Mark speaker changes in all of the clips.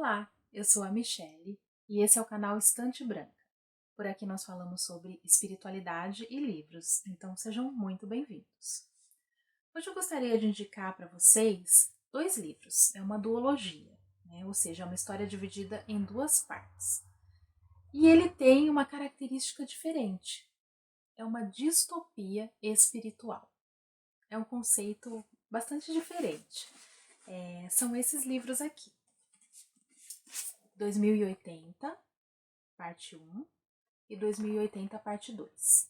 Speaker 1: Olá, eu sou a Michele e esse é o canal Estante Branca. Por aqui nós falamos sobre espiritualidade e livros, então sejam muito bem-vindos. Hoje eu gostaria de indicar para vocês dois livros, é uma duologia, né? Ou seja, é uma história dividida em duas partes. E ele tem uma característica diferente, é uma distopia espiritual. É um conceito bastante diferente. São esses livros aqui. 2080, parte 1, e 2080, parte 2.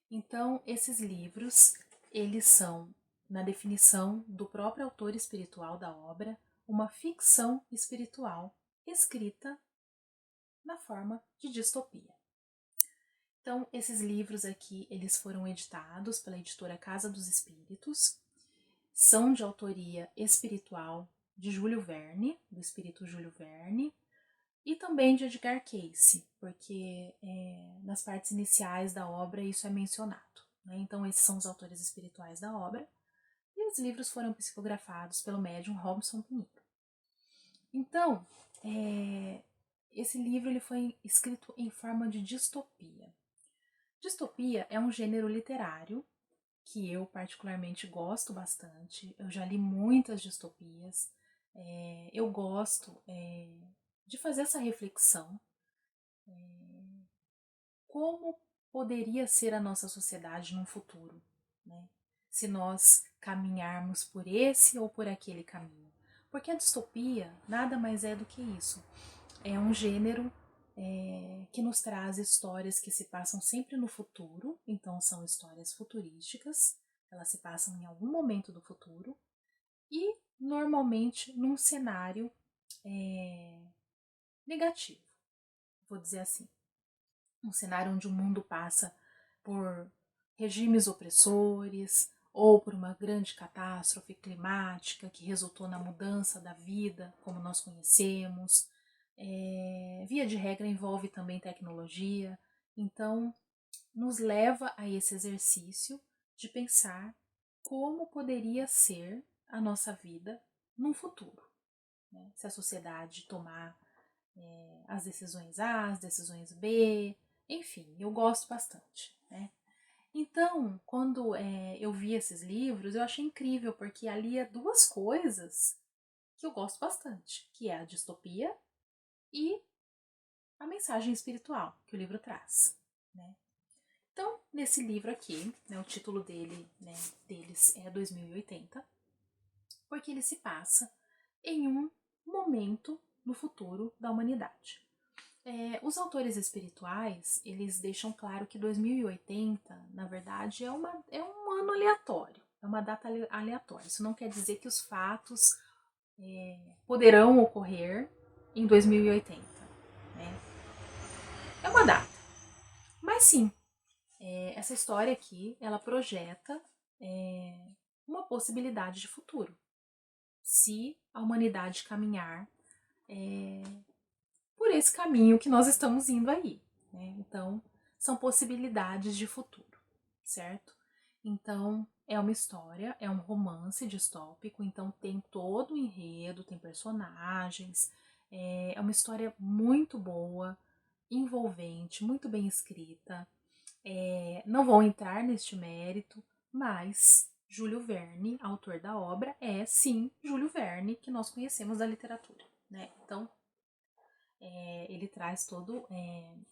Speaker 1: Então, esses livros, eles são, na definição do próprio autor espiritual da obra, uma ficção espiritual escrita na forma de distopia. Então, esses livros aqui, eles foram editados pela editora Casa dos Espíritos, são de autoria espiritual de Júlio Verne, do espírito Júlio Verne, e também de Edgar Cayce, porque nas partes iniciais da obra isso é mencionado, né? Então esses são os autores espirituais da obra, e os livros foram psicografados pelo médium Robson Pinheiro. Então, esse livro ele foi escrito em forma de distopia. Distopia é um gênero literário que eu particularmente gosto bastante, eu já li muitas distopias, eu gosto de fazer essa reflexão, como poderia ser a nossa sociedade no futuro, né? Se nós caminharmos por esse ou por aquele caminho. Porque a distopia nada mais é do que isso. É um gênero que nos traz histórias que se passam sempre no futuro, então são histórias futurísticas, elas se passam em algum momento do futuro, e normalmente num cenário negativo, vou dizer assim. Um cenário onde o mundo passa por regimes opressores ou por uma grande catástrofe climática que resultou na mudança da vida como nós conhecemos. Via de regra envolve também tecnologia, então nos leva a esse exercício de pensar como poderia ser a nossa vida num futuro, né? Se a sociedade tomar as decisões A, as decisões B, enfim, eu gosto bastante, né? Então, quando eu vi esses livros, eu achei incrível, porque alia duas coisas que eu gosto bastante, que é a distopia e a mensagem espiritual que o livro traz, né? Então, nesse livro aqui, né, o título deles é 2080, porque ele se passa em um momento no futuro da humanidade. Os autores espirituais, eles deixam claro que 2080, na verdade, é um ano aleatório, é uma data aleatória. Isso não quer dizer que os fatos poderão ocorrer em 2080, né? É uma data. Mas sim, essa história aqui, ela projeta uma possibilidade de futuro. Se a humanidade caminhar por esse caminho que nós estamos indo aí, né? Então, são possibilidades de futuro, certo? Então, é uma história, é um romance distópico, então tem todo o enredo, tem personagens, é uma história muito boa, envolvente, muito bem escrita. Não vou entrar neste mérito, mas Júlio Verne, autor da obra, é sim Júlio Verne, que nós conhecemos da literatura, né? Então, ele traz todo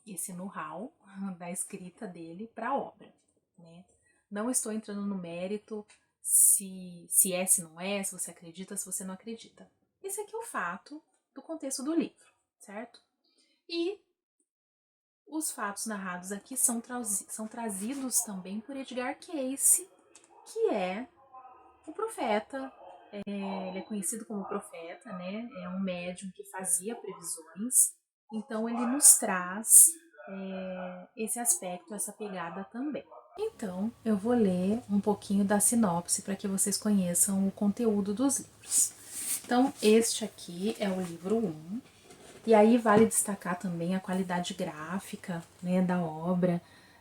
Speaker 1: esse know-how da escrita dele para a obra, né? Não estou entrando no mérito se é, se não é, se você acredita, se você não acredita. Esse aqui é o fato do contexto do livro, certo? E os fatos narrados aqui são trazidos também por Edgar Cayce, que é o profeta. Ele é conhecido como profeta, né? É um médium que fazia previsões. Então ele nos traz esse aspecto, essa pegada também. Então eu vou ler um pouquinho da sinopse para que vocês conheçam o conteúdo dos livros. Então este aqui é o livro 1. E aí vale destacar também a qualidade gráfica, né, da obra.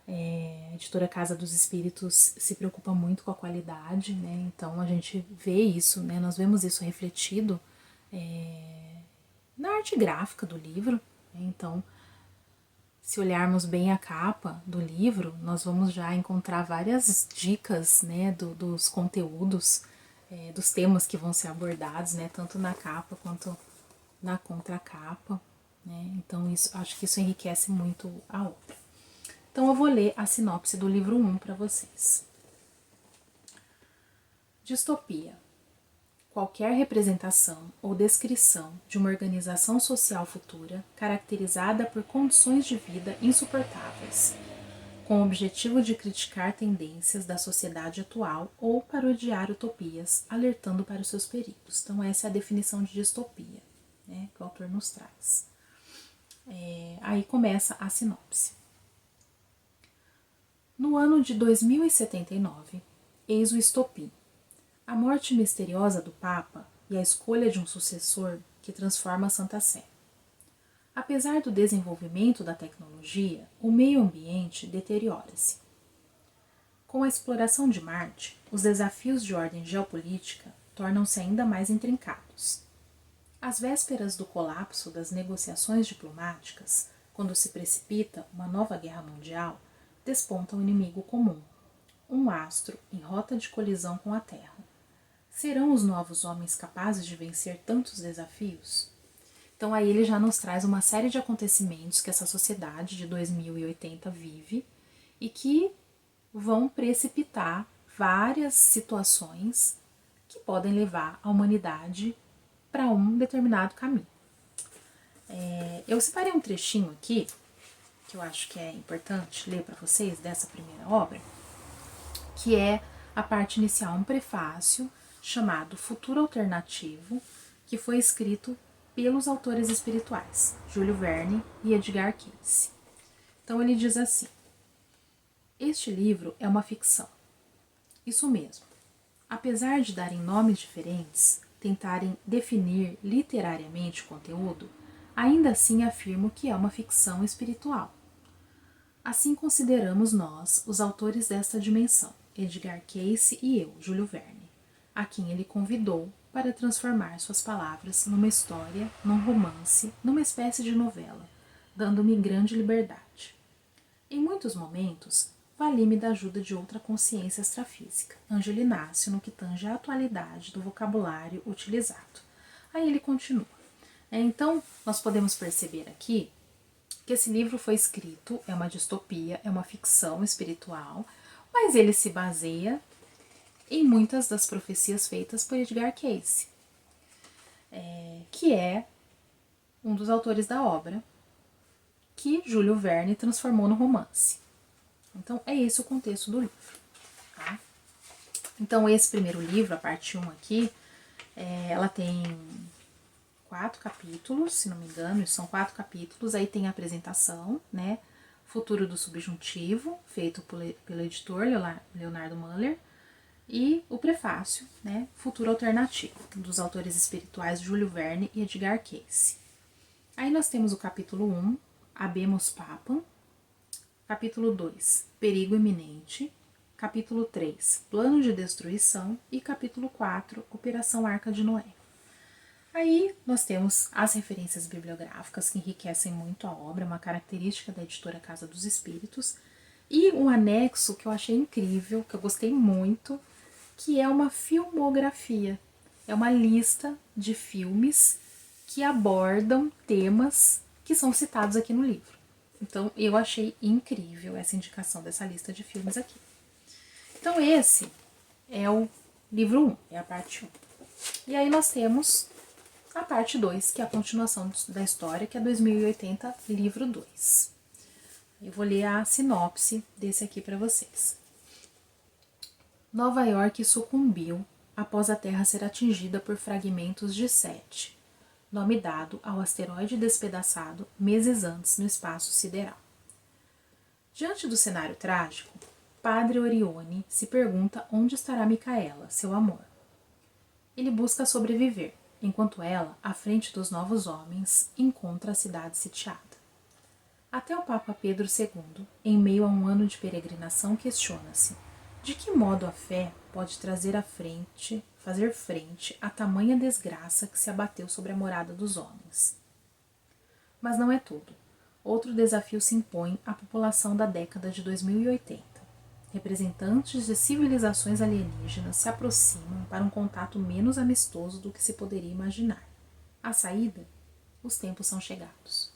Speaker 1: A editora Casa dos Espíritos se preocupa muito com a qualidade, né? Então a gente vê isso, né? Nós vemos isso refletido na arte gráfica do livro. Então, se olharmos bem a capa do livro, nós vamos já encontrar várias dicas, né, dos conteúdos, dos temas que vão ser abordados, né, tanto na capa quanto na contracapa, né? Então acho que isso enriquece muito a obra. Então eu vou ler a sinopse do livro 1 para vocês. Distopia. Qualquer representação ou descrição de uma organização social futura caracterizada por condições de vida insuportáveis, com o objetivo de criticar tendências da sociedade atual ou parodiar utopias, alertando para os seus perigos. Então essa é a definição de distopia, né, que o autor nos traz. Aí começa a sinopse. No ano de 2079, eis o estopim. A morte misteriosa do Papa e a escolha de um sucessor que transforma a Santa Sé. Apesar do desenvolvimento da tecnologia, o meio ambiente deteriora-se. Com a exploração de Marte, os desafios de ordem geopolítica tornam-se ainda mais intrincados. Às vésperas do colapso das negociações diplomáticas, quando se precipita uma nova guerra mundial, desponta um inimigo comum, um astro em rota de colisão com a Terra. Serão os novos homens capazes de vencer tantos desafios? Então aí ele já nos traz uma série de acontecimentos que essa sociedade de 2080 vive e que vão precipitar várias situações que podem levar a humanidade para um determinado caminho. Eu separei um trechinho aqui, que eu acho que é importante ler para vocês dessa primeira obra, que é a parte inicial, um prefácio chamado Futuro Alternativo, que foi escrito pelos autores espirituais, Júlio Verne e Edgar Cayce. Então ele diz assim: este livro é uma ficção. Isso mesmo. Apesar de darem nomes diferentes, tentarem definir literariamente o conteúdo, ainda assim afirmo que é uma ficção espiritual. Assim consideramos nós, os autores desta dimensão, Edgar Cayce e eu, Júlio Verne, a quem ele convidou para transformar suas palavras numa história, num romance, numa espécie de novela, dando-me grande liberdade. Em muitos momentos, vali-me da ajuda de outra consciência extrafísica, Angelinácio, no que tange à atualidade do vocabulário utilizado. Aí ele continua. Então, nós podemos perceber aqui que esse livro foi escrito, é uma distopia, é uma ficção espiritual, mas ele se baseia em muitas das profecias feitas por Edgar Cayce, que é um dos autores da obra, que Júlio Verne transformou no romance. Então, é esse o contexto do livro. Tá? Então, esse primeiro livro, a parte 1 aqui, ela tem 4 capítulos, se não me engano, são 4 capítulos. Aí tem a apresentação, né? Futuro do subjuntivo, feito pelo editor Leonardo Muller, e o prefácio, né? Futuro alternativo, dos autores espirituais Júlio Verne e Edgar Cayce. Aí nós temos o capítulo 1, Habemus Papam, capítulo 2, Perigo Iminente, capítulo 3, Plano de Destruição e capítulo 4, Operação Arca de Noé. Aí nós temos as referências bibliográficas que enriquecem muito a obra, uma característica da editora Casa dos Espíritos, e um anexo que eu achei incrível, que eu gostei muito, que é uma filmografia. É uma lista de filmes que abordam temas que são citados aqui no livro. Então, eu achei incrível essa indicação dessa lista de filmes aqui. Então, esse é o livro 1, é a parte 1. E aí nós temos a parte 2, que é a continuação da história, que é 2080, livro 2. Eu vou ler a sinopse desse aqui para vocês. Nova York sucumbiu após a Terra ser atingida por fragmentos de Sete, nome dado ao asteroide despedaçado meses antes no espaço sideral. Diante do cenário trágico, Padre Orione se pergunta onde estará Micaela, seu amor. Ele busca sobreviver, enquanto ela, à frente dos novos homens, encontra a cidade sitiada. Até o Papa Pedro II, em meio a um ano de peregrinação, questiona-se: de que modo a fé pode fazer frente a tamanha desgraça que se abateu sobre a morada dos homens? Mas não é tudo. Outro desafio se impõe à população da década de 2080. Representantes de civilizações alienígenas se aproximam para um contato menos amistoso do que se poderia imaginar. A saída? Os tempos são chegados.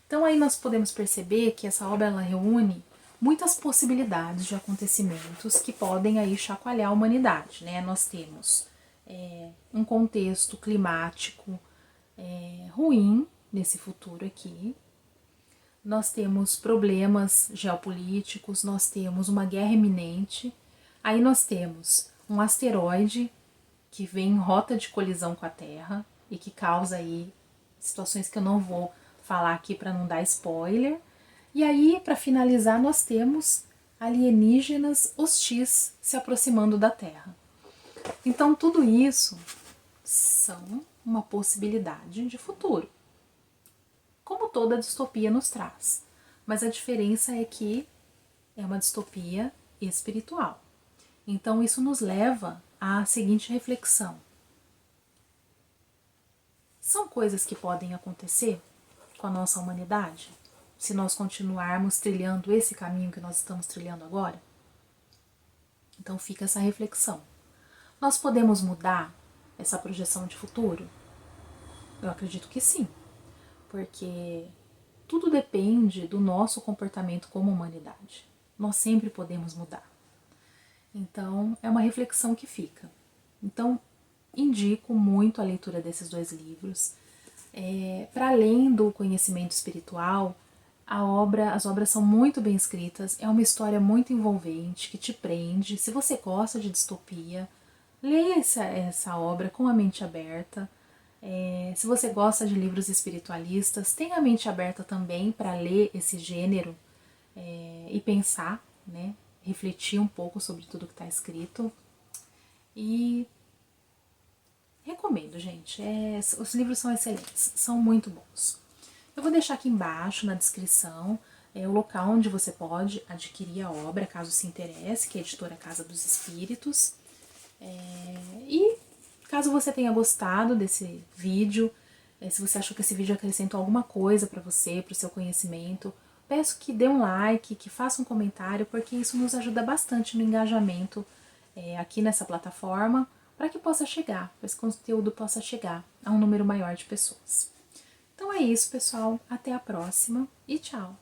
Speaker 1: Então aí nós podemos perceber que essa obra ela reúne muitas possibilidades de acontecimentos que podem aí chacoalhar a humanidade, né? Nós temos um contexto climático ruim nesse futuro aqui. Nós temos problemas geopolíticos, nós temos uma guerra iminente, aí nós temos um asteroide que vem em rota de colisão com a Terra e que causa aí situações que eu não vou falar aqui para não dar spoiler. E aí, para finalizar, nós temos alienígenas hostis se aproximando da Terra. Então, tudo isso são uma possibilidade de futuro, como toda distopia nos traz. Mas a diferença é que é uma distopia espiritual. Então, isso nos leva à seguinte reflexão: são coisas que podem acontecer com a nossa humanidade se nós continuarmos trilhando esse caminho que nós estamos trilhando agora? Então fica essa reflexão. Nós podemos mudar essa projeção de futuro? Eu acredito que sim, porque tudo depende do nosso comportamento como humanidade. Nós sempre podemos mudar. Então é uma reflexão que fica. Então indico muito a leitura desses dois livros. Para além do conhecimento espiritual, as obras são muito bem escritas, é uma história muito envolvente, que te prende. Se você gosta de distopia, leia essa obra com a mente aberta. Se você gosta de livros espiritualistas, tenha a mente aberta também para ler esse gênero e pensar, né? Refletir um pouco sobre tudo que está escrito. E recomendo, gente. Os livros são excelentes, são muito bons. Eu vou deixar aqui embaixo na descrição o local onde você pode adquirir a obra, caso se interesse, que é a editora Casa dos Espíritos. E caso você tenha gostado desse vídeo, se você achou que esse vídeo acrescentou alguma coisa para você, para o seu conhecimento, peço que dê um like, que faça um comentário, porque isso nos ajuda bastante no engajamento aqui nessa plataforma, para que possa chegar, para esse conteúdo possa chegar a um número maior de pessoas. Então é isso, pessoal. Até a próxima e tchau!